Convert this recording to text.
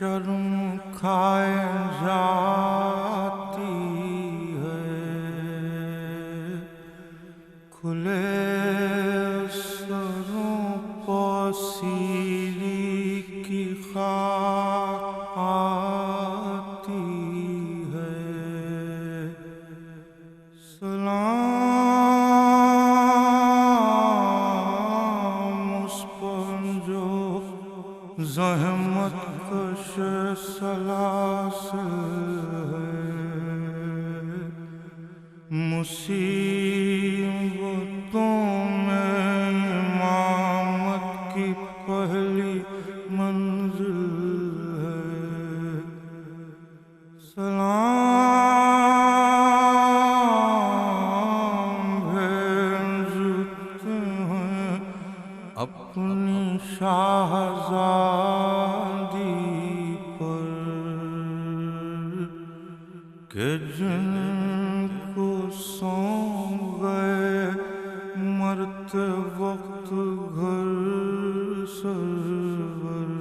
شرم کھائے جاتی ہے، کھلے سروں پوسیری کی خاک آتی ہے۔ سلام اس پر جو زحمت کش سلاسل ہے، مصیبتوں میں امامت کی پہلی منزل ہے۔ سلام بھیجتے ہیں اپنی شاہزادی پر کہ جن کو سونپ گئے مرتے وقت گھر سرور۔